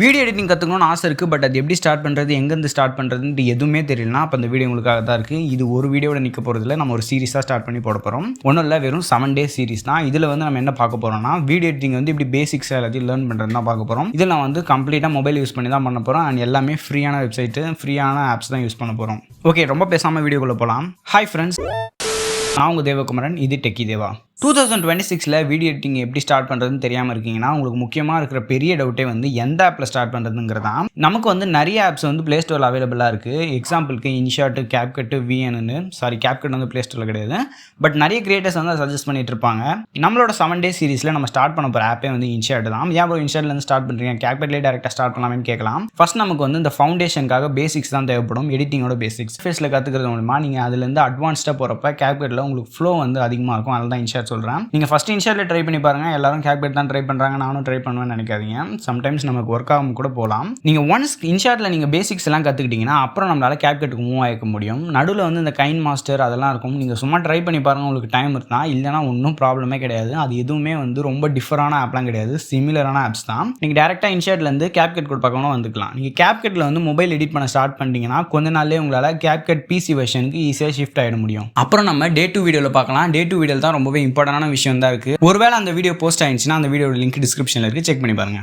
Video editing கற்றுக்கணும்னு ஆசை இருக்குது. பட் அது எப்படி ஸ்டார்ட் பண்ணுறது, எங்கேருந்து ஸ்டார்ட் பண்ணுறதுன்ட்டு எதுவுமே தெரியலனா அப்போ அந்த வீடியோ உங்களுக்காக தான் இருக்குது. இது ஒரு வீடியோட நிற்க போகிறதில்ல, நம்ம ஒரு சீரிஸாக ஸ்டார்ட் பண்ணி போட போகிறோம். ஒன்றும் இல்லை, வெறும் 7 டேஸ் சீரிஸ் தான். இதில் வந்து நம்ம என்ன பார்க்க போகிறோம்னா, வீடியோ எடிட்டிங் வந்து இப்படி பேசிக்ஸ் எல்லாத்தையும் லேர்ன் பண்ணுறது தான் பார்க்க போகிறோம். இதில் நான் வந்து கம்ப்ளீட்டாக மொபைல் யூஸ் பண்ணி தான் பண்ண போகிறோம். அண்ட் எல்லாமே ஃப்ரீயான வெப்சைட்டு, ஃப்ரீயான ஆப்ஸ் தான் யூஸ் பண்ண போகிறோம். ஓகே, ரொம்ப பேசாமல் வீடியோக்குள்ளே போகலாம். ஹாய் ஃப்ரெண்ட்ஸ், நான் உங்கள் தேவகுமரன், இது டெக்கி தேவா. 2026 வீடியோ எடிட்டிங் எப்படி ஸ்டார்ட் பண்ணுறதுன்னு தெரியாமல் இருக்கீங்கன்னா, உங்களுக்கு முக்கியமாக இருக்கிற பெரிய டவுட்டே வந்து எந்த ஆப்பில் ஸ்டார்ட் பண்ணுறதுங்கிறது தான். நமக்கு வந்து நிறைய ஆப்ஸ் வந்து ப்ளே ஸ்டோரில் அவைலபிளாக இருக்குது. எக்ஸாம்பிளுக்கு இன்ஷாட்டு, கேப்கட்டு, விஎன்னு கேப்கட் வந்து ப்ளே ஸ்டோரில் கிடையாது. பட் நிறைய கிரியேட்டர்ஸ் வந்து சஜஸ்ட் பண்ணிட்டு இருப்பாங்க. நம்மளோட 7 டேஸ் சீரிஸில் நம்ம ஸ்டார்ட் பண்ண போகிற ஆப்பே வந்து இன்ஷாட் தான். ஏன் ப்ரோ இன்ஷாட்லேருந்து ஸ்டார்ட் பண்ணுறீங்க, கேப்கட்லேயே டேரெக்டாக ஸ்டார்ட் பண்ணலாமே கேட்கலாம். ஃபர்ஸ்ட் நமக்கு வந்து இந்த ஃபவுண்டேஷனுக்காக பேசிக்ஸ் தான் தேவைப்படும். எடிட்டிங்கோட பேசிக்ஸ் ஃபேஸில் கற்றுக்கிறது மூலமா நீங்கள் அதுலேருந்து அட்வான்ஸ்டாக போகிறப்ப கேப்கட்டில் உங்களுக்கு ஃப்ளோ வந்து அதிகமாக இருக்கும். அதனால தான் இன்ஷாட் சொல்கிறேன். நீங்கள் ஃபஸ்ட் இன்ஷாட்டில் ட்ரை பண்ணி பாருங்கள். எல்லாரும் கேப்கட் தான் ட்ரை பண்ணுறாங்க, நானும் ட்ரை பண்ணுவேன்னு நினைக்காதீங்க. சம்டைம்ஸ் நமக்கு ஒர்க் ஆகும் கூட போகலாம். நீங்கள் ஒன்ஸ் இன்ஷாட்டில் நீங்கள் பேசிக்ஸ் எல்லாம் கற்றுக்கிட்டீங்கன்னா அப்புறம் நம்மளால் கேப்கட்டுக்கு மூவ் ஆகிக்க முடியும். நடுவில் வந்து இந்த கைன் மாஸ்டர் அதெல்லாம் இருக்கும். நீங்கள் சும்மா ட்ரை பண்ணி பாருங்கள், உங்களுக்கு டைம் இருந்தால். இல்லைனா ஒன்றும் ப்ராப்ளமே கிடையாது. அது எதுவுமே வந்து ரொம்ப டிஃபரான ஆப்லாம் கிடையாது, சிமிலரான ஆப்ஸ் தான். நீங்கள் டேரெக்டாக இன்ஷாட்லேருந்து கேப்கட் கூட பார்க்கணும் வந்துக்கலாம். நீங்கள் கேப்கட்டில் வந்து மொபைல் எடிட் பண்ண ஸ்டார்ட் பண்ணிட்டீங்கன்னா கொஞ்ச நாள்லேயே உங்களால் கேப்கட் பிசி வெர்ஷனுக்கு ஈஸியாக ஷிஃப்ட் ஆகிட முடியும். அப்புறம் நம்ம டே 2 வீடியோவில் பார்க்கலாம். டே 2 வீடியோவில் தான் ரொம்பவே இம்பார்ட்டன்டான விஷயம் தான் இருக்குது. ஒருவேளை அந்த வீடியோ போஸ்ட் ஆயிடுச்சுன்னா அந்த வீடியோட லிங்க் டிஸ்கிரிப்ஷனில் இருக்குது, செக் பண்ணி பாருங்கள்.